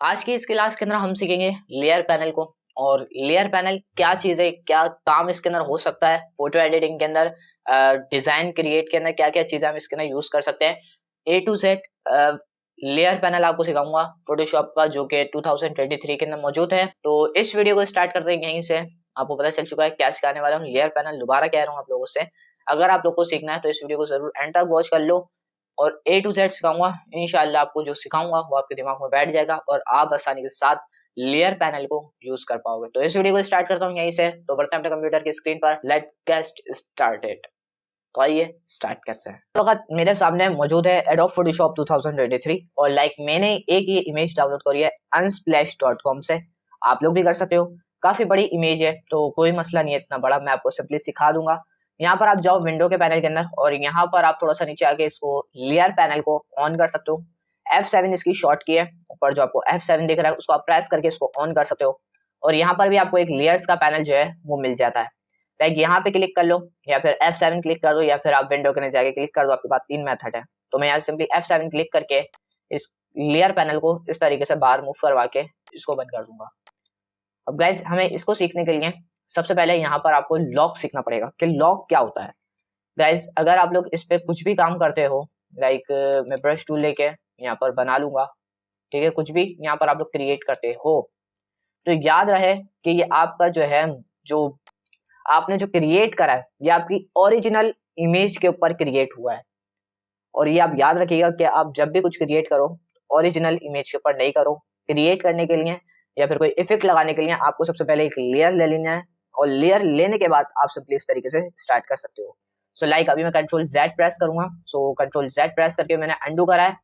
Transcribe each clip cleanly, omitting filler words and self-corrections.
आज की इस क्लास के अंदर हम सीखेंगे लेयर पैनल को। और लेयर पैनल क्या चीज़ है, क्या काम इसके अंदर हो सकता है, फोटो एडिटिंग के अंदर, डिजाइन क्रिएट के अंदर क्या क्या चीज़ें हम इसके अंदर यूज कर सकते हैं। ए टू जेड लेयर पैनल आपको सिखाऊंगा फोटोशॉप का, जो कि 2023 के अंदर मौजूद है। तो इस वीडियो को स्टार्ट करते हैं यहीं से। आपको पता चल चुका है क्या सिखाने वाला हूँ। लेयर पैनल दोबारा कह रहा हूँ आप लोगों से, अगर आप लोग को सीखना है तो इस वीडियो को जरूर एंड तक वॉच कर लो। और ए टू जेड सिखाऊंगा इंशाल्लाह। आपको जो सिखाऊंगा वो आपके दिमाग में बैठ जाएगा और आप आसानी के साथ लेयर पैनल को यूज कर पाओगे। तो इस वीडियो को स्टार्ट करता हूँ यहीं से। तो बढ़ते हैं अपने कंप्यूटर की स्क्रीन पर। Let get started. तो आइए स्टार्ट करते हैं। तो वक्त मेरे सामने मौजूद है एडोब फोटोशॉप 2023 और मैंने एक ये इमेज डाउनलोड करी है unsplash.com से। आप लोग भी कर सकते हो। काफी बड़ी इमेज है तो कोई मसला नहीं है इतना बड़ा, मैं आपको सिंपली सिखा दूंगा। यहाँ पर आप जाओ विंडो के पैनल के अंदर और यहाँ पर आप थोड़ा सा नीचे आके इसको लेयर पैनल को ऑन कर सकते हो। F7 इसकी शॉर्ट की है, ऊपर जो आपको F7 दिख रहा है उसको आप प्रेस करके इसको ऑन कर सकते हो। और यहाँ पर भी आपको एक लेयर्स का पैनल जो है वो मिल जाता है। लाइक यहाँ पे क्लिक कर लो या फिर F7 क्लिक कर दो या फिर आप विंडो के अंदर जाके क्लिक कर दो। आपके पास तीन मेथड है। तो मैं यहाँ सिंपली F7 क्लिक करके इस लेयर पैनल को इस तरीके से बाहर मूव करवा के इसको बंद कर दूंगा। अब गाइस हमें इसको सीखने के लिए सबसे पहले यहाँ पर आपको लॉक सीखना पड़ेगा कि लॉक क्या होता है। गाइस अगर आप लोग इस पे कुछ भी काम करते हो, लाइक मैं ब्रश टूल लेके यहाँ पर बना लूंगा, ठीक है, कुछ भी यहाँ पर आप लोग क्रिएट करते हो तो याद रहे कि ये आपका जो है, जो आपने जो क्रिएट करा है ये आपकी ओरिजिनल इमेज के ऊपर क्रिएट हुआ है। और ये आप याद रखिएगा कि आप जब भी कुछ क्रिएट करो ओरिजिनल इमेज के ऊपर नहीं करो। क्रिएट करने के लिए या फिर कोई इफेक्ट लगाने के लिए आपको सबसे पहले एक लेयर ले लेना है और लेयर लेने के बाद आप सिंपली इस तरीके से स्टार्ट कर सकते हो। सो लाइक अभी मैं कंट्रोल जेड प्रेस करूंगा। सो कंट्रोल जेड प्रेस करके मैंने अंडू करा है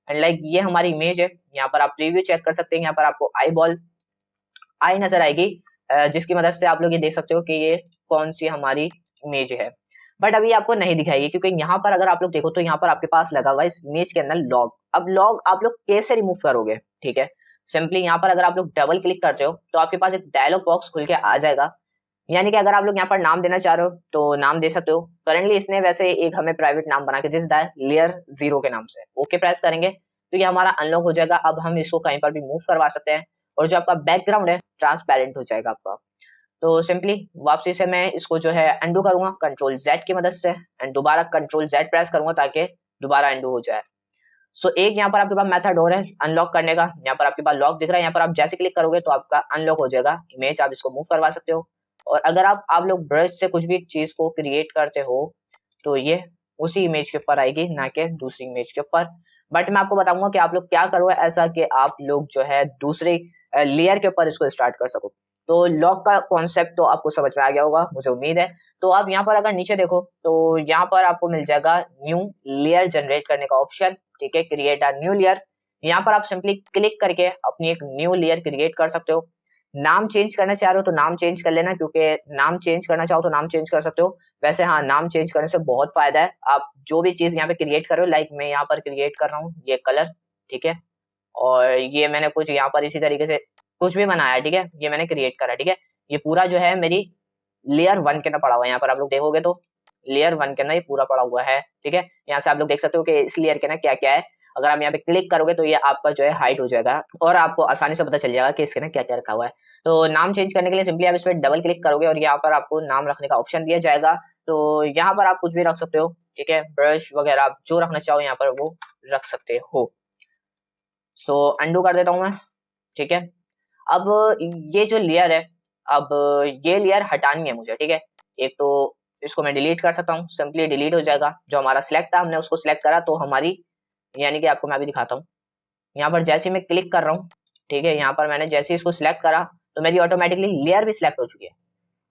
एंड लाइक ये हमारी इमेज है। यहाँ पर आप प्रीव्यू चेक कर सकते हैं। यहाँ पर आपको आई नजर आएगी, जिसकी मदद से आप लोग ये देख सकते हो कि ये कौन सी हमारी इमेज है। बट अभी आपको नहीं दिखाएगी क्योंकि यहाँ पर अगर आप लोग देखो तो यहाँ पर आपके पास लगा हुआ है इस इमेज के अंदर लॉग। अब लॉग आप लोग कैसे रिमूव करोगे, ठीक है, सिंपली यहाँ पर अगर आप लोग डबल क्लिक करते हो तो आपके पास एक डायलॉग बॉक्स खुल के आ जाएगा। यानी कि अगर आप लोग यहाँ पर नाम देना चाह रहे हो तो नाम दे सकते हो। करंटली इसने वैसे एक हमें प्राइवेट नाम बना के दे दिया है लेयर 0 के नाम से। ओके प्रेस करेंगे तो ये हमारा अनलॉक हो जाएगा। अब हम इसको कहीं पर भी मूव करवा सकते हैं और जो आपका बैकग्राउंड है ट्रांसपेरेंट हो जाएगा आपका। तो सिंपली वापसी से मैं इसको जो है अंडू करूंगा कंट्रोल जेड की मदद से एंड दोबारा कंट्रोल जेड प्रेस करूंगा ताकि दोबारा अंडू हो जाए। सो एक यहाँ पर आपके पास मेथड और है अनलॉक करने का। यहाँ पर आपके पास लॉक दिख रहा है, यहाँ पर आप जैसे क्लिक करोगे तो आपका अनलॉक हो जाएगा इमेज। आप इसको मूव करवा सकते हो। और अगर आप लोग ब्रश से कुछ भी चीज को क्रिएट करते हो तो ये उसी इमेज के ऊपर आएगी, ना कि दूसरी इमेज के ऊपर। बट मैं आपको बताऊंगा कि आप लोग क्या करो ऐसा कि आप लोग जो है दूसरे लेयर के ऊपर इसको स्टार्ट कर सको। तो लॉक का कॉन्सेप्ट तो आपको समझ में आ गया होगा, मुझे उम्मीद है। तो आप यहाँ पर अगर नीचे देखो तो यहाँ पर आपको मिल जाएगा न्यू लेयर जनरेट करने का ऑप्शन, ठीक है, क्रिएट अ न्यू लेयर। यहाँ पर आप सिंपली क्लिक करके अपनी एक न्यू लेयर क्रिएट कर सकते हो। नाम चेंज करना चाह रहे हो तो नाम चेंज कर लेना, क्योंकि नाम चेंज करना चाहो तो नाम चेंज कर सकते हो। वैसे हाँ, नाम चेंज करने से बहुत फायदा है। आप जो भी चीज यहाँ पे क्रिएट कर रहे हो, लाइक मैं यहाँ पर क्रिएट कर रहा हूँ ये कलर, ठीक है, और ये मैंने कुछ यहाँ पर इसी तरीके से कुछ भी बनाया, ठीक है, ये मैंने क्रिएट करा, ठीक है। ये पूरा जो है मेरी लेयर 1 के अंदर पड़ा हुआ है। यहाँ पर आप लोग देखोगे तो लेयर 1 के अंदर ये पूरा पड़ा हुआ है, ठीक है। यहाँ से आप लोग देख सकते हो कि इस लेयर के अंदर क्या क्या है। अगर आप यहाँ पे क्लिक करोगे तो ये आपका जो है हाइड हो जाएगा और आपको आसानी से पता चल जाएगा कि इसके अंदर क्या क्या रखा हुआ है। तो नाम चेंज करने के लिए सिंपली आप इस पर डबल क्लिक करोगे और यहाँ पर आपको नाम रखने का ऑप्शन दिया जाएगा। तो यहाँ पर आप कुछ भी रख सकते हो, ठीक है, ब्रश वगैरह आप जो रखना चाहो यहाँ पर वो रख सकते हो। सो अंडू कर देता हूँ मैं, ठीक है। अब ये जो लेयर है, अब ये लेयर हटानी है मुझे, ठीक है। एक तो इसको मैं डिलीट कर सकता हूँ, सिंपली डिलीट हो जाएगा। जो हमारा सिलेक्ट था हमने उसको सिलेक्ट करा तो हमारी, यानी कि आपको मैं अभी दिखाता हूँ। यहाँ पर जैसे मैं क्लिक कर रहा हूँ, ठीक है, यहाँ पर मैंने जैसे इसको सिलेक्ट करा तो मेरी ऑटोमेटिकली लेयर भी सिलेक्ट हो चुकी है।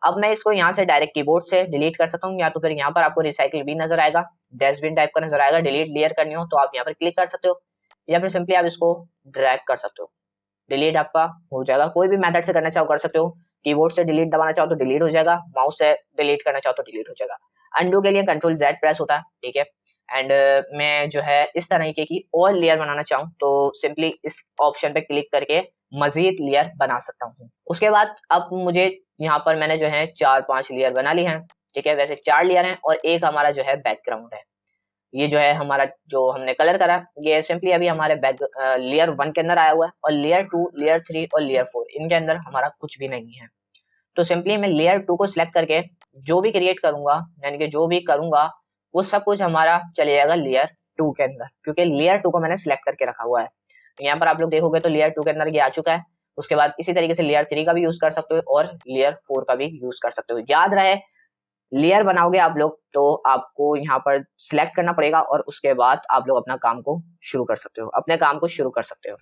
अब मैं इसको यहाँ से डायरेक्ट कीबोर्ड से डिलीट कर सकता हूँ, या तो फिर यहाँ पर आपको रिसाइकिल भी नजर आएगा, डस्टबिन टाइप का नजर आएगा। डिलीट लेयर करनी हो तो आप यहाँ पर क्लिक कर सकते हो या फिर सिंपली आप इसको ड्रैग कर सकते हो, डिलीट आपका हो जाएगा। कोई भी मेथड से करना चाहो कर सकते हो। कीबोर्ड से डिलीट दबाना चाहो तो डिलीट हो जाएगा, माउस से डिलीट करना चाहो तो डिलीट हो जाएगा। अंडू के लिए कंट्रोल जेड प्रेस होता है, ठीक है। एंड मैं जो है इस तरीके की और लेयर बनाना चाहूँ तो सिंपली इस ऑप्शन पे क्लिक करके मजीद लेयर बना सकता हूँ। उसके बाद अब मुझे यहाँ पर मैंने जो है 4-5 लेयर बना ली हैं, ठीक है। वैसे 4 लेयर हैं और एक हमारा जो है बैकग्राउंड है। ये जो है हमारा जो हमने कलर करा, ये सिंपली अभी हमारे लेयर 1 के अंदर आया हुआ है, और लेयर 2, लेयर 3 और लेयर 4 इनके अंदर हमारा कुछ भी नहीं है। तो सिंपली मैं लेयर 2 को सिलेक्ट करके जो भी क्रिएट करूंगा, यानी कि जो भी करूंगा वो सब कुछ हमारा चले जाएगा लेयर 2 के अंदर, क्योंकि लेयर 2 को मैंने सिलेक्ट करके रखा हुआ है। यहाँ पर आप लोग देखोगे तो लेयर 2 के अंदर ये आ चुका है। उसके बाद इसी तरीके से लेयर 3 का भी यूज कर सकते हो और लेयर 4 का भी यूज कर सकते हो। याद रहे, लेयर बनाओगे आप लोग तो आपको यहाँ पर सिलेक्ट करना पड़ेगा, और उसके बाद आप लोग अपना काम को शुरू कर सकते हो, अपने काम को शुरू कर सकते हो।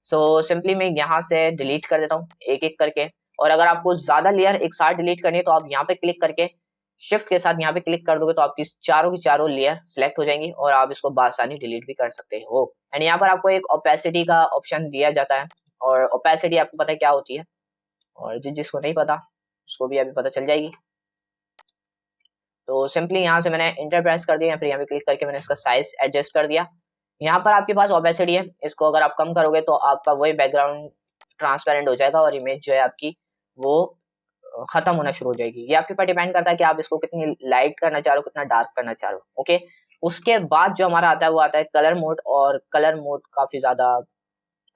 सो सिंपली मैं यहाँ से डिलीट कर देता हूँ एक एक करके। और अगर आपको ज्यादा लेयर एक साथ डिलीट करनी है तो आप यहाँ पे क्लिक करके शिफ्ट के साथ यहाँ पे क्लिक कर दोगे तो आपकी चारों की चारों लेयर सिलेक्ट हो जाएंगी, और आप इसको बासानी डिलीट भी कर सकते हो। एंड यहाँ पर आपको एक ओपेसिटी का ऑप्शन दिया जाता है, और ओपेसिटी आपको पता है क्या होती है, और जिसको नहीं पता उसको भी अभी पता चल जाएगी। तो सिंपली यहाँ से मैंने इंटर प्रेस कर दिया, फिर यहाँ पे क्लिक करके मैंने इसका साइज एडजस्ट कर दिया। यहाँ पर आपके पास ओपेसिटी है, इसको अगर आप कम करोगे तो आपका वही बैकग्राउंड ट्रांसपेरेंट हो जाएगा और इमेज जो है आपकी वो खत्म होना शुरू हो जाएगी। ये आपके ऊपर डिपेंड करता है कि आप इसको कितनी लाइट करना चाह रहे हो, कितना डार्क करना चाह रहे हो। ओके, उसके बाद जो हमारा आता है वो आता है कलर मोड, और कलर मोड काफी ज्यादा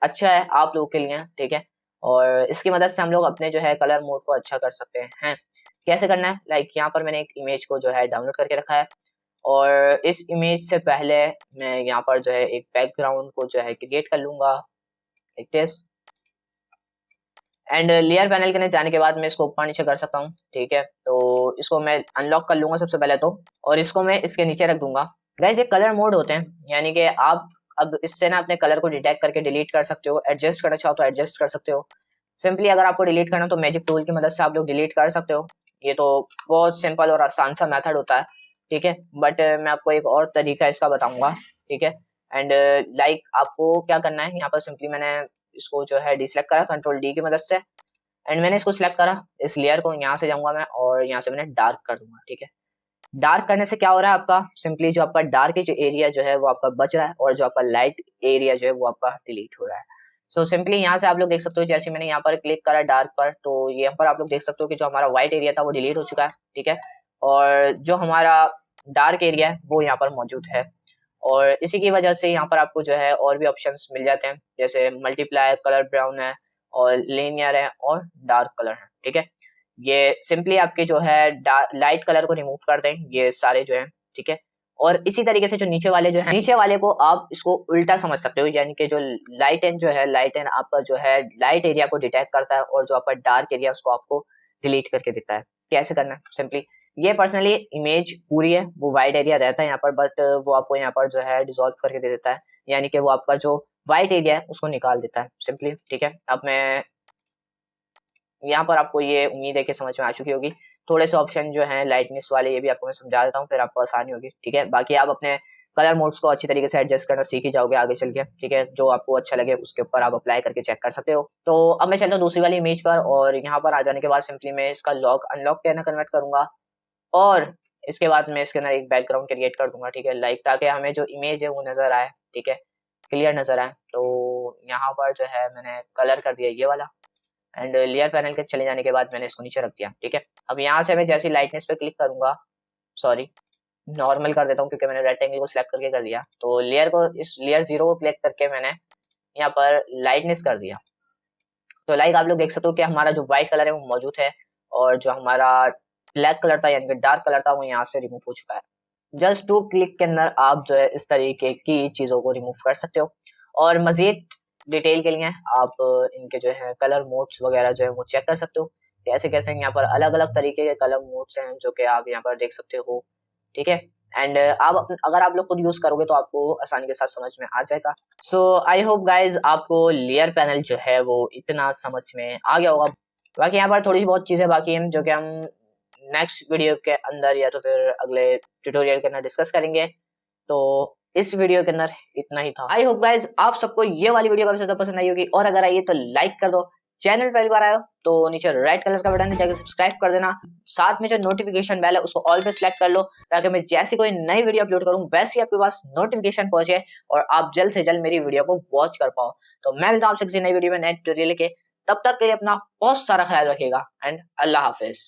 अच्छा है आप लोगों के लिए, ठीक है। और इसकी मदद से हम लोग अपने जो है कलर मोड को अच्छा कर सकते हैं। कैसे करना है, लाइक यहाँ पर मैंने एक इमेज को जो है डाउनलोड करके रखा है, और इस इमेज से पहले मैं यहाँ पर जो है एक बैकग्राउंड को जो है क्रिएट कर लूंगा like this. And layer panel के जाने के बाद मैं इसको ऊपर नीचे कर सकता हूँ, ठीक है। तो इसको मैं अनलॉक कर लूंगा सबसे पहले तो, और इसको मैं इसके नीचे रख दूंगा। गाइस ये कलर मोड होते हैं, यानी कि आप अब इससे ना अपने कलर को डिटेक्ट करके डिलीट कर सकते हो, एडजस्ट करना चाहो तो एडजस्ट कर सकते हो। सिंपली अगर आपको डिलीट करना तो मैजिक टूल की मदद से आप लोग डिलीट कर सकते हो। ये तो बहुत सिंपल और आसान सा मेथड होता है, ठीक है। बट मैं आपको एक और तरीका इसका बताऊंगा, ठीक है। एंड लाइक आपको क्या करना है, यहाँ पर सिंपली मैंने इसको जो है डिसेलेक्ट करा कंट्रोल डी की मदद से, एंड मैंने इसको सिलेक्ट करा, इस लेयर को यहाँ से जाऊंगा मैं और यहाँ से मैंने डार्क कर दूंगा, ठीक है। डार्क करने से क्या हो रहा है, आपका सिंपली जो आपका डार्क जो एरिया जो है वो आपका बच रहा है, और जो आपका लाइट एरिया जो है वो आपका डिलीट हो रहा है। सो सिंपली यहाँ से आप लोग देख सकते हो, जैसे मैंने यहाँ पर क्लिक करा डार्क पर, तो यहाँ पर आप लोग देख सकते हो कि जो हमारा व्हाइट एरिया था वो डिलीट हो चुका है, ठीक है। और जो हमारा डार्क एरिया है वो यहाँ पर मौजूद है, और इसी की वजह से यहाँ पर आपको जो है और भी ऑप्शंस मिल जाते हैं, जैसे मल्टीप्लाई, कलर ब्राउन है, और लीनियर है, और डार्क कलर है, ठीक है। ये सिंपली आपके जो है लाइट कलर को रिमूव कर दें ये सारे जो है, ठीक है। और इसी तरीके से जो नीचे वाले जो है, नीचे वाले को आप इसको उल्टा समझ सकते हो, यानी कि जो लाइट एंड जो है, लाइट एंड आपका जो है लाइट एरिया को डिटेक्ट करता है, और जो आपका डार्क एरिया उसको आपको डिलीट करके देता है। कैसे करना है, सिंपली ये पर्सनली इमेज पूरी है वो वाइट एरिया रहता है यहाँ पर, बट वो आपको यहाँ पर जो है डिसॉल्व करके दे देता है, यानी कि वो आपका जो वाइट एरिया है उसको निकाल देता है सिंपली, ठीक है। अब मैं यहाँ पर आपको ये उम्मीद है कि समझ में आ चुकी होगी। थोड़े से ऑप्शन जो हैं लाइटनेस वाले ये भी आपको मैं समझा देता हूँ, फिर आपको आसानी होगी, ठीक है। बाकी आप अपने कलर मोड्स को अच्छी तरीके से एडजस्ट करना सीख ही जाओगे आगे चल के, ठीक है। जो आपको अच्छा लगे उसके ऊपर आप अप्लाई करके चेक कर सकते हो। तो अब मैं चलता हूँ दूसरी वाली इमेज पर, और यहाँ पर आ जाने के बाद सिंपली मैं इसका लॉक अनलॉक के अंदर कन्वर्ट करूंगा, और इसके बाद मैं इसके अंदर एक बैकग्राउंड क्रिएट कर दूंगा, ठीक है, लाइक ताकि हमें जो इमेज है वो नजर आए, ठीक है, क्लियर नजर आए। तो यहाँ पर जो है मैंने कलर कर दिया ये वाला, एंड लेयर पैनल के चले जाने के बाद मैंने इसको नीचे रख दिया, ठीक है। अब यहाँ से मैं जैसे लाइटनेस पे क्लिक करूंगा, सॉरी नॉर्मल कर देता हूँ क्योंकि मैंने रेक्टेंगल को सिलेक्ट करके कर दिया, तो लेयर को इस लेयर 0 को क्लिक करके मैंने यहाँ पर लाइटनेस कर दिया। तो लाइक आप लोग देख सकते हो कि हमारा जो व्हाइट कलर है वो मौजूद है, और जो हमारा ब्लैक कलर था यानी कि डार्क कलर था वो यहाँ से रिमूव हो चुका है। जस्ट 2 क्लिक के अंदर आप जो है इस तरीके की चीजों को रिमूव कर सकते हो। और मजीद डिटेल के लिए आप इनके जो है कलर मोड्स वगैरह जो है वो चेक कर सकते हो, कैसे कैसे यहाँ पर अलग अलग तरीके के कलर मोड्स हैं जो कि आप यहाँ पर देख सकते हो, ठीक है। एंड अगर आप लोग खुद यूज करोगे तो आपको आसानी के साथ समझ में आ जाएगा। सो आई होप गाइज आपको लेयर पैनल जो है वो इतना समझ में आ गया होगा। बाकी यहाँ पर थोड़ी बहुत चीजें बाकी हैं जो कि हम नेक्स्ट वीडियो के अंदर या तो फिर अगले ट्यूटोरियल के अंदर डिस्कस करेंगे। तो इस वीडियो के अंदर इतना ही था। आई होप गाइज आप सबको ये वाली वीडियो काफी ज्यादा पसंद आई होगी, और अगर आई है तो लाइक कर दो। चैनल पहली बार आए हो तो नीचे रेड कलर का बटन है जाके सब्सक्राइब कर देना। साथ में जो नोटिफिकेशन बेल है उसको ऑल पे सिलेक्ट कर लो, ताकि मैं जैसी कोई नई वीडियो अपलोड करूं वैसे ही आपके पास नोटिफिकेशन पहुंचे और आप जल्द से जल्द मेरी वीडियो को वॉच कर पाओ। तो मैं मिलता हूं आपसे किसी नई वीडियो में नए ट्यूटोरियल के, तब तक के लिए अपना बहुत सारा ख्याल रखिएगा एंड अल्लाह हाफिज।